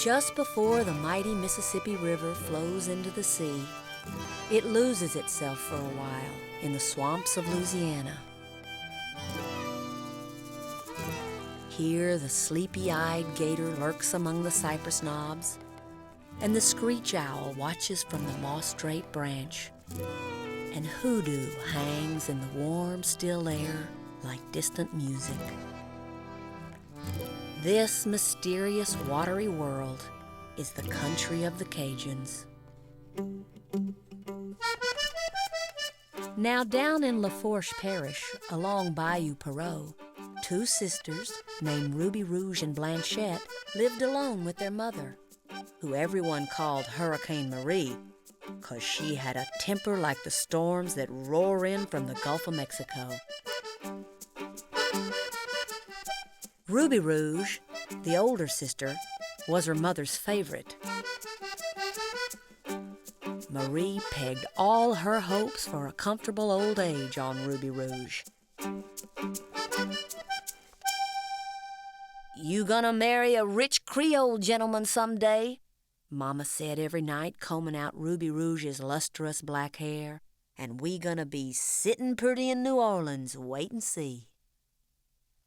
Just before the mighty Mississippi River flows into the sea, it loses itself for a while in the swamps of Louisiana. Here, the sleepy-eyed gator lurks among the cypress knobs, and the screech owl watches from the moss-draped branch, and hoodoo hangs in the warm, still air like distant music. This mysterious watery world is the country of the Cajuns. Now down in Lafourche Parish, along Bayou Perot, two sisters named Ruby Rouge and Blanchette lived alone with their mother, who everyone called Hurricane Marie, 'cause she had a temper like the storms that roar in from the Gulf of Mexico. Ruby Rouge, the older sister, was her mother's favorite. Marie pegged all her hopes for a comfortable old age on Ruby Rouge. "You gonna marry a rich Creole gentleman someday?" Mama said every night, combing out Ruby Rouge's lustrous black hair. "And we gonna be sittin' pretty in New Orleans, wait and see."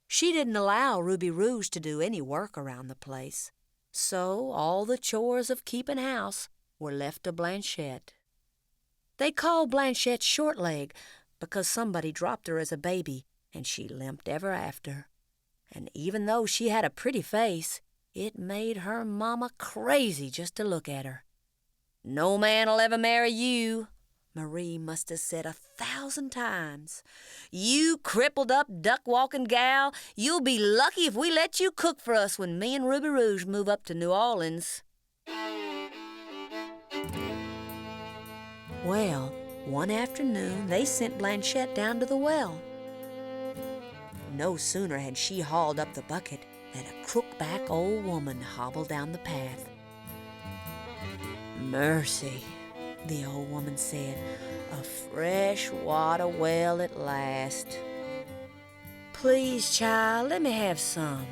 She didn't allow Ruby Rouge to do any work around the place, so all the chores of keeping house were left to Blanchette. They called Blanchette Shortleg because somebody dropped her as a baby, and she limped ever after. And even though she had a pretty face, it made her mama crazy just to look at her. "No man'll ever marry you," Marie must have said 1,000 times. "You crippled up duck-walking gal, you'll be lucky if we let you cook for us when me and Ruby Rouge move up to New Orleans." Well, one afternoon they sent Blanchette down to the well. No sooner had she hauled up the bucket than a crook-back old woman hobbled down the path. "Mercy," the old woman said, "a fresh water well at last. Please, child, let me have some,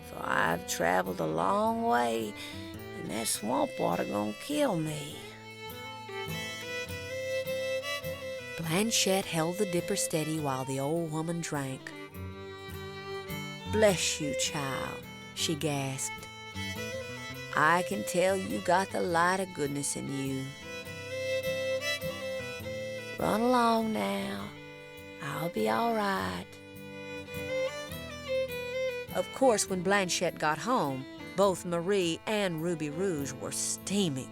for I've traveled a long way, and that swamp water gonna kill me." Blanchette held the dipper steady while the old woman drank. "Bless you, child," she gasped. "I can tell you got the light of goodness in you. Run along now. I'll be all right." Of course, when Blanchette got home, both Marie and Ruby Rouge were steaming.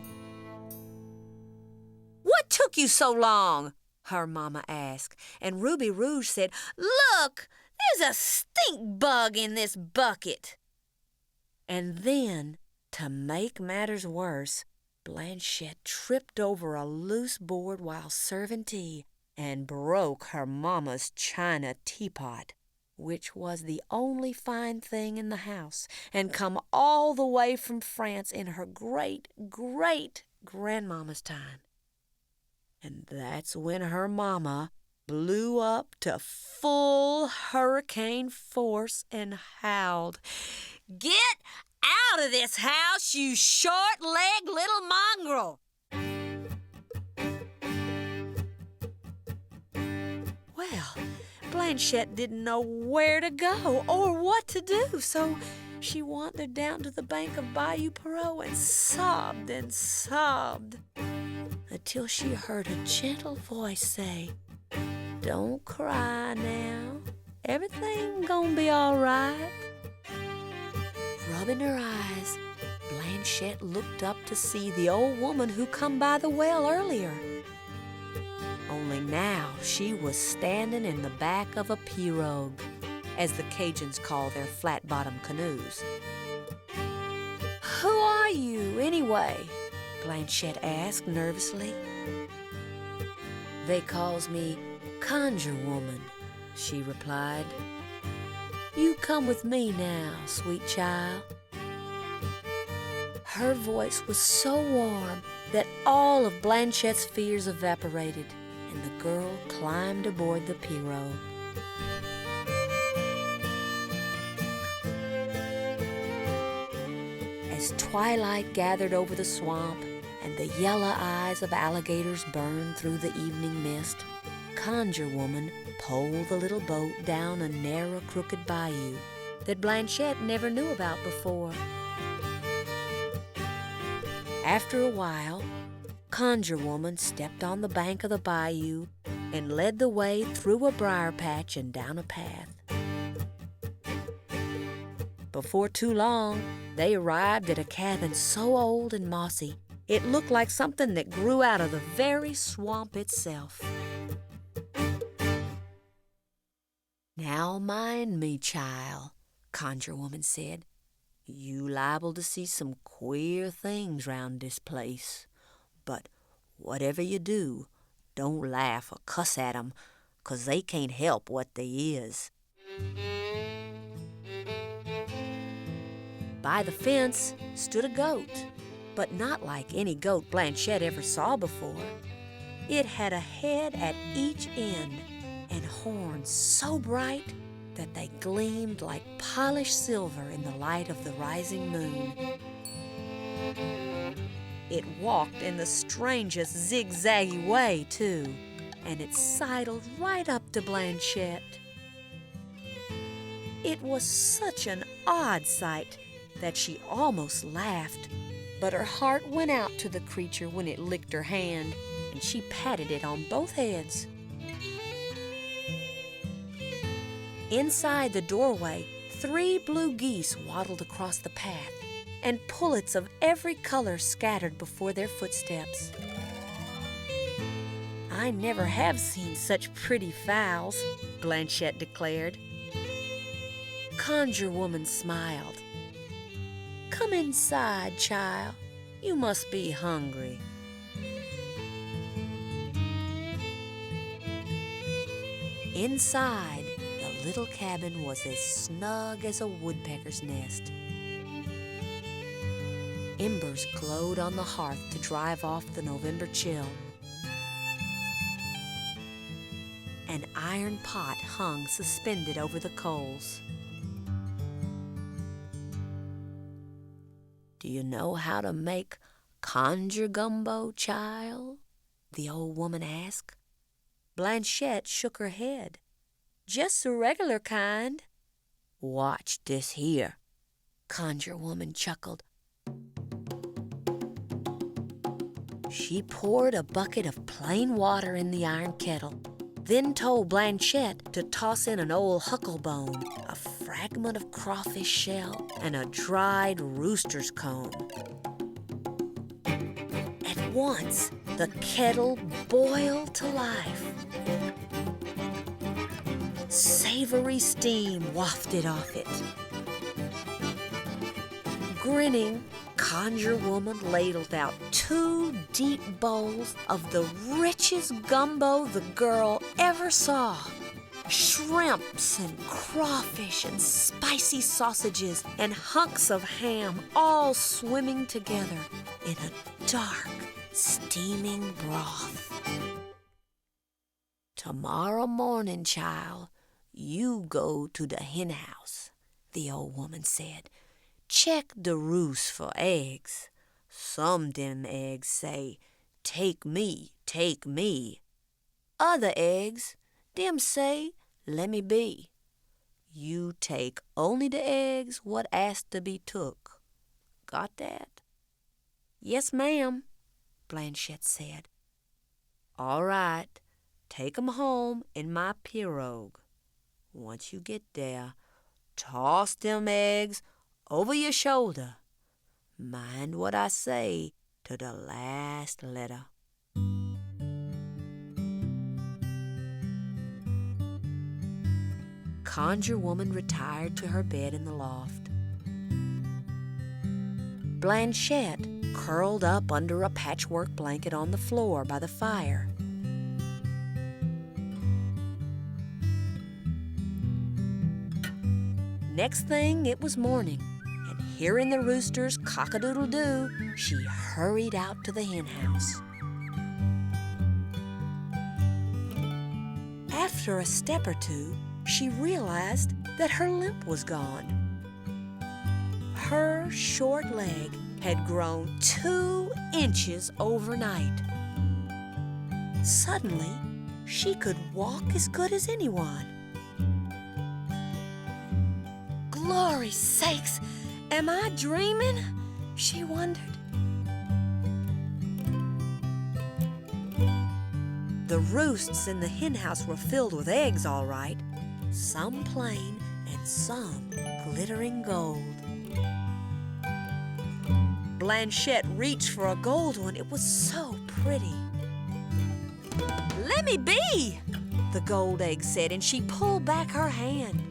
"What took you so long?" her mama asked, and Ruby Rouge said, "Look, there's a stink bug in this bucket." And then, to make matters worse, Blanchette tripped over a loose board while serving tea and broke her mama's china teapot, which was the only fine thing in the house and come all the way from France in her great-great-grandmama's time. And that's when her mama blew up to full hurricane force and howled, "Get out of this house, you short-legged little mongrel!" Well, Blanchette didn't know where to go or what to do, so she wandered down to the bank of Bayou Perot and sobbed until she heard a gentle voice say, "Don't cry now. Everything gonna be all right." Rubbing her eyes, Blanchette looked up to see the old woman who come by the well earlier. Only now she was standing in the back of a pirogue, as the Cajuns call their flat-bottomed canoes. "Who are you, anyway?" Blanchette asked nervously. "They calls me Conjure Woman," she replied. "You come with me now, sweet child." Her voice was so warm that all of Blanchette's fears evaporated, and the girl climbed aboard the pirogue. As twilight gathered over the swamp and the yellow eyes of alligators burned through the evening mist, Conjure Woman poled the little boat down a narrow, crooked bayou that Blanchette never knew about before. After a while, Conjure Woman stepped on the bank of the bayou and led the way through a briar patch and down a path. Before too long, they arrived at a cabin so old and mossy, it looked like something that grew out of the very swamp itself. "Now mind me, child," Conjure Woman said. "You liable to see some queer things round this place. But whatever you do, don't laugh or cuss at 'em, 'cause they can't help what they is." By the fence stood a goat, but not like any goat Blanchette ever saw before. It had a head at each end and horns so bright that they gleamed like polished silver in the light of the rising moon. It walked in the strangest zigzaggy way, too, and it sidled right up to Blanchette. It was such an odd sight that she almost laughed, but her heart went out to the creature when it licked her hand, and she patted it on both heads. Inside the doorway, 3 blue geese waddled across the path, and pullets of every color scattered before their footsteps. "I never have seen such pretty fowls," Blanchette declared. Conjure Woman smiled. "Come inside, child. You must be hungry." Inside, the little cabin was as snug as a woodpecker's nest. Embers glowed on the hearth to drive off the November chill. An iron pot hung suspended over the coals. "Do you know how to make conjure gumbo, child?" the old woman asked. Blanchette shook her head. "Just the regular kind." "Watch this here," Conjure Woman chuckled. She poured a bucket of plain water in the iron kettle, then told Blanchette to toss in an old hucklebone, a fragment of crawfish shell, and a dried rooster's comb. At once, the kettle boiled to life. Savory steam wafted off it. Grinning, Conjure Woman ladled out 2 deep bowls of the richest gumbo the girl ever saw. Shrimps and crawfish and spicy sausages and hunks of ham all swimming together in a dark, steaming broth. "Tomorrow morning, child, you go to the hen house," the old woman said. "Check the roost for eggs. Some dem eggs say, 'Take me, take me.' Other eggs, dem say, 'Lemme be.' You take only the eggs what asked to be took. Got that?" "Yes, ma'am," Blanchette said. "All right, take 'em home in my pirogue. Once you get there, toss them eggs over your shoulder. Mind what I say to the last letter." Conjure Woman retired to her bed in the loft. Blanchette curled up under a patchwork blanket on the floor by the fire. Next thing, it was morning, and hearing the roosters cock-a-doodle-doo, she hurried out to the hen house. After a step or two, she realized that her limp was gone. Her her short leg had grown 2 inches overnight. Suddenly, she could walk as good as anyone. Glory sakes, am I dreaming? She wondered. The roosts in the henhouse were filled with eggs, all right, some plain and some glittering gold. Blanchette reached for a gold one. It was so pretty. "Let me be," the gold egg said, and she pulled back her hand.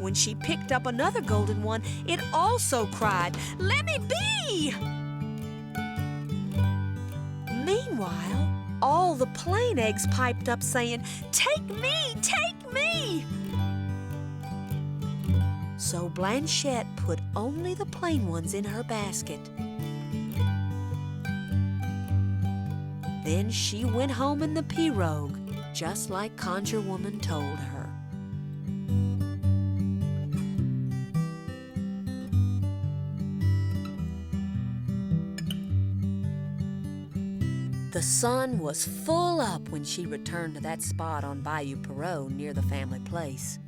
When she picked up another golden one, it also cried, "Let me be!" Meanwhile, all the plain eggs piped up saying, "Take me, take me!" So Blanchette put only the plain ones in her basket. Then she went home in the pirogue, just like Conjure Woman told her. The sun was full up when she returned to that spot on Bayou Perot near the family place.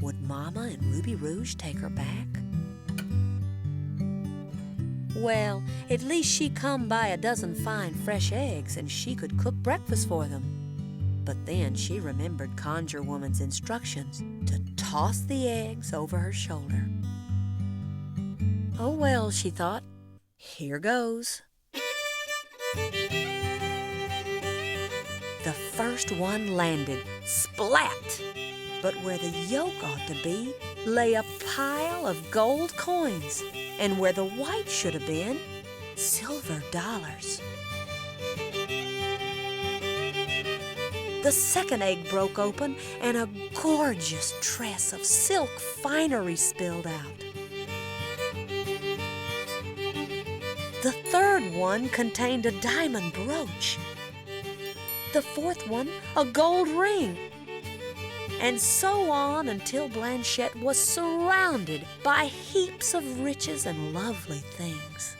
Would Mama and Ruby Rouge take her back? Well, at least she'd come by a dozen fine fresh eggs and she could cook breakfast for them. But then she remembered Conjure Woman's instructions to toss the eggs over her shoulder. Oh well, she thought, here goes. The first one landed, splat! But where the yolk ought to be lay a pile of gold coins, and where the white should have been, silver dollars. The second egg broke open, and a gorgeous tress of silk finery spilled out. The third one contained a diamond brooch. The fourth one, a gold ring. And so on until Blanchette was surrounded by heaps of riches and lovely things.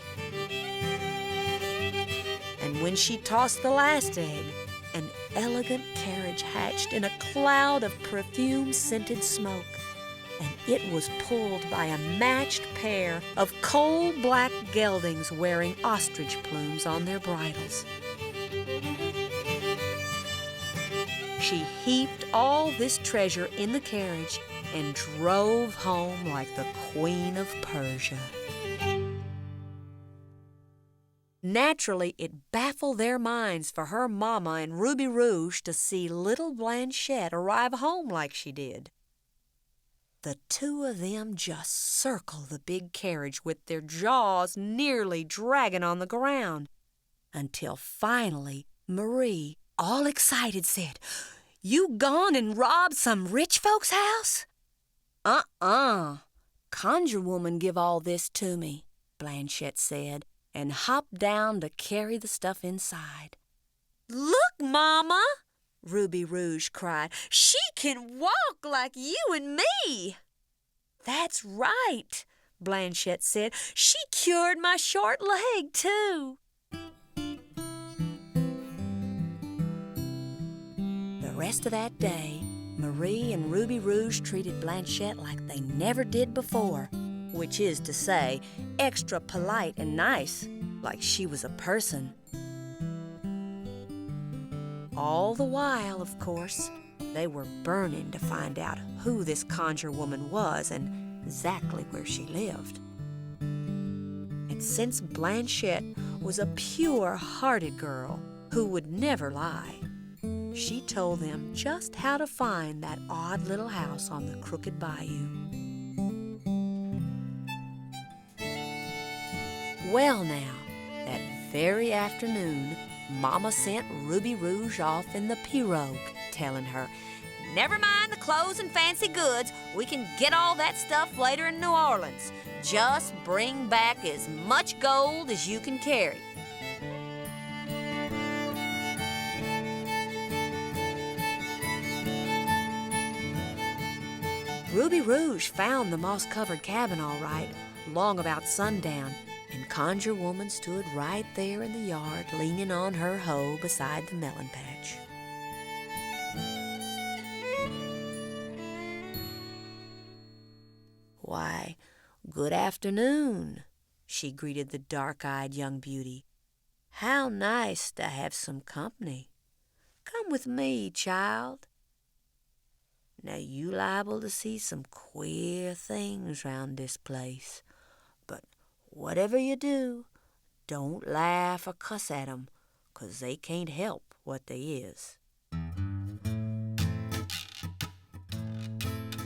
And when she tossed the last egg, an elegant carriage hatched in a cloud of perfume-scented smoke, and it was pulled by a matched pair of coal-black geldings wearing ostrich plumes on their bridles. She heaped all this treasure in the carriage and drove home like the Queen of Persia. Naturally, it baffled their minds for her Mama and Ruby Rouge to see little Blanchette arrive home like she did. The two of them just circled the big carriage with their jaws nearly dragging on the ground, until finally Marie, all excited, said, "You gone and robbed some rich folks' house?" Conjure Woman give all this to me," Blanchette said, and hopped down to carry the stuff inside. "Look, Mama!" Ruby Rouge cried. "She can walk like you and me." "That's right," Blanchette said. "She cured my short leg, too." The rest of that day, Marie and Ruby Rouge treated Blanchette like they never did before, which is to say, extra polite and nice, like she was a person. All the while, of course, they were burning to find out who this Conjure Woman was and exactly where she lived. And since Blanchette was a pure-hearted girl who would never lie, she told them just how to find that odd little house on the crooked bayou. Well now, that very afternoon, Mama sent Ruby Rouge off in the pirogue, telling her, "Never mind the clothes and fancy goods. We can get all that stuff later in New Orleans. Just bring back as much gold as you can carry." Ruby Rouge found the moss-covered cabin all right, long about sundown, and Conjure Woman stood right there in the yard, leaning on her hoe beside the melon patch. "Why, good afternoon," she greeted the dark-eyed young beauty. "How nice to have some company. Come with me, child. Now you liable to see some queer things round this place, but whatever you do, don't laugh or cuss at 'em, 'cause they can't help what they is."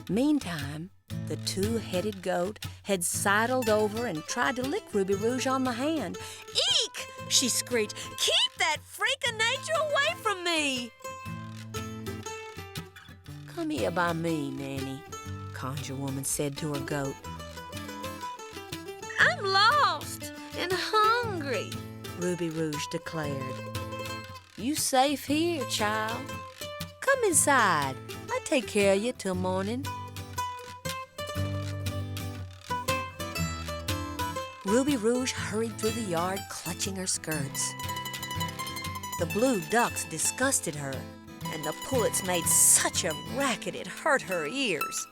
Meantime, the two-headed goat had sidled over and tried to lick Ruby Rouge on the hand. "Eek!" she screeched. "Keep that freak of nature away from me!" "Come here by me, Nanny," Conjure Woman said to her goat. "I'm lost and hungry," Ruby Rouge declared. "You safe here, child. Come inside. I'll take care of you till morning." Ruby Rouge hurried through the yard, clutching her skirts. The blue ducks disgusted her, and the pullets made such a racket it hurt her ears.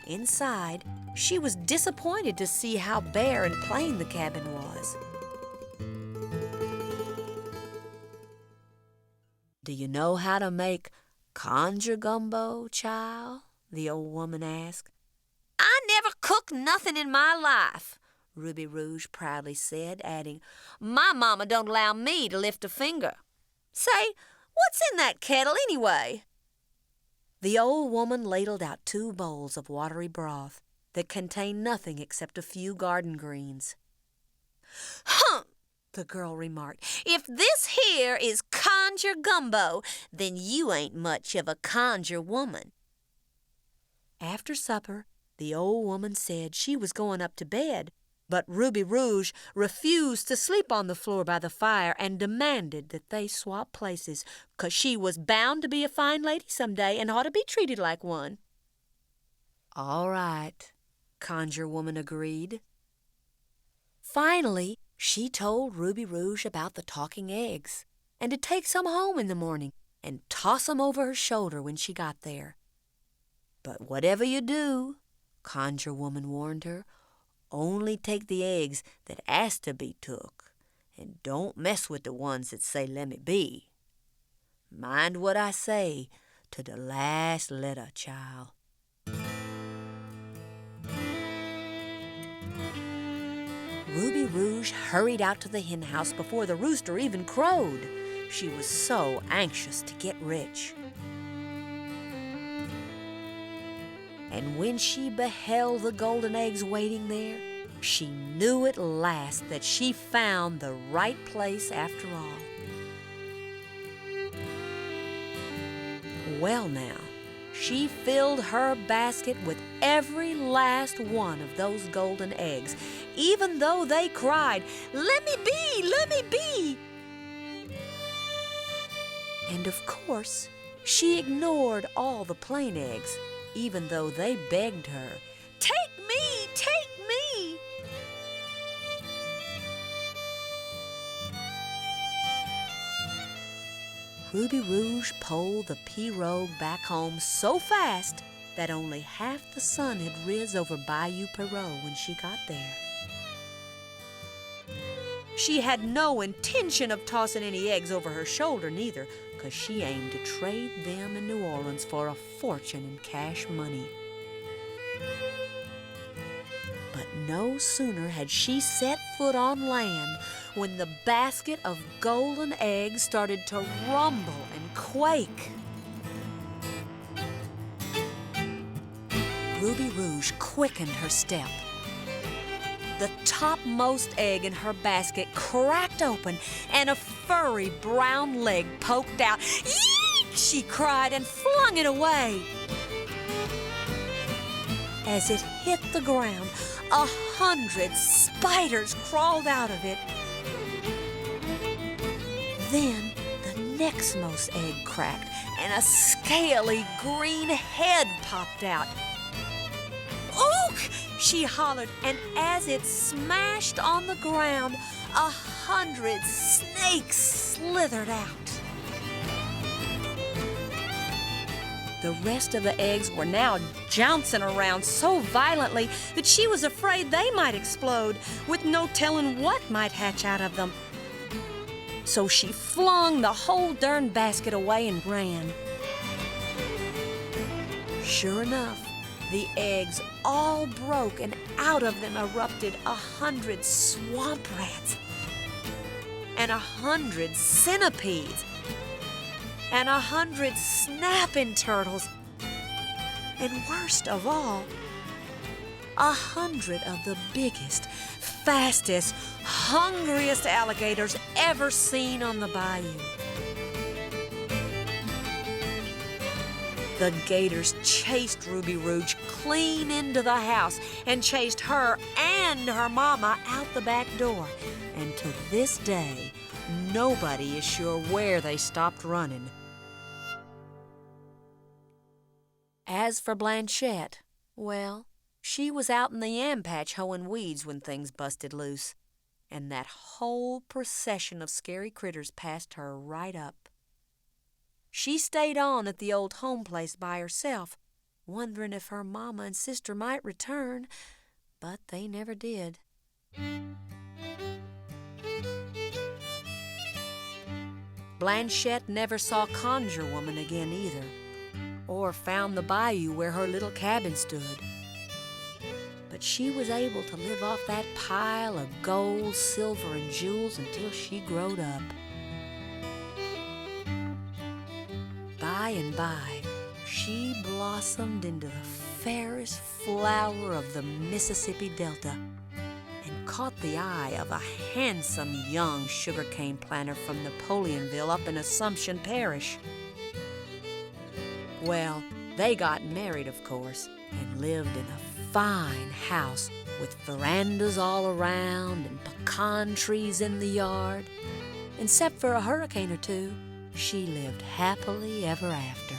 Inside, she was disappointed to see how bare and plain the cabin was. "Do you know how to make conjure gumbo, child?" the old woman asked. "I never cooked nothing in my life," Ruby Rouge proudly said, adding, "My mama don't allow me to lift a finger. Say, what's in that kettle anyway?" The old woman ladled out 2 bowls of watery broth that contained nothing except a few garden greens. "Humph!" the girl remarked. "If this here is conjure gumbo, then you ain't much of a conjure woman." After supper, the old woman said she was going up to bed, but Ruby Rouge refused to sleep on the floor by the fire and demanded that they swap places, 'cause she was bound to be a fine lady someday and ought to be treated like one. "All right," Conjure Woman agreed. Finally, she told Ruby Rouge about the talking eggs and to take some home in the morning and toss 'em over her shoulder when she got there. "But whatever you do," Conjure Woman warned her, "only take the eggs that ask to be took, and don't mess with the ones that say lemme be. Mind what I say to the last letter, child." Ruby Rouge hurried out to the hen house before the rooster even crowed. She was so anxious to get rich. And when she beheld the golden eggs waiting there, she knew at last that she found the right place after all. Well now, she filled her basket with every last one of those golden eggs, even though they cried, "Let me be, let me be!" And of course, she ignored all the plain eggs, even though they begged her, "Take me, take me!" Ruby Rouge pulled the pirogue back home so fast that only half the sun had riz over Bayou Perot when she got there. She had no intention of tossing any eggs over her shoulder neither, 'cause she aimed to trade them in New Orleans for a fortune in cash money. But no sooner had she set foot on land when the basket of golden eggs started to rumble and quake. Ruby Rouge quickened her step. The topmost egg in her basket cracked open and a furry brown leg poked out. "Yeek!" she cried and flung it away. As it hit the ground, 100 spiders crawled out of it. Then the nextmost egg cracked, and a scaly green head popped out. "Ook!" she hollered, and as it smashed on the ground, 100 snakes slithered out. The rest of the eggs were now jouncing around so violently that she was afraid they might explode, with no telling what might hatch out of them. So she flung the whole darn basket away and ran. Sure enough, the eggs all broke, and out of them erupted 100 swamp rats, and 100 centipedes, and 100 snapping turtles, and worst of all, 100 of the biggest, fastest, hungriest alligators ever seen on the bayou. The gators chased Ruby Rouge clean into the house and chased her and her mama out the back door. And to this day, nobody is sure where they stopped running. As for Blanchette, well, she was out in the yam patch hoeing weeds when things busted loose, and that whole procession of scary critters passed her right up. She stayed on at the old home place by herself, wondering if her mama and sister might return, but they never did. Blanchette never saw Conjure Woman again either, or found the bayou where her little cabin stood. But she was able to live off that pile of gold, silver, and jewels until she growed up. By and by, she blossomed into the fairest flower of the Mississippi Delta and caught the eye of a handsome young sugarcane planter from Napoleonville up in Assumption Parish. Well, they got married, of course, and lived in a fine house with verandas all around and pecan trees in the yard. Except for a hurricane or two, she lived happily ever after.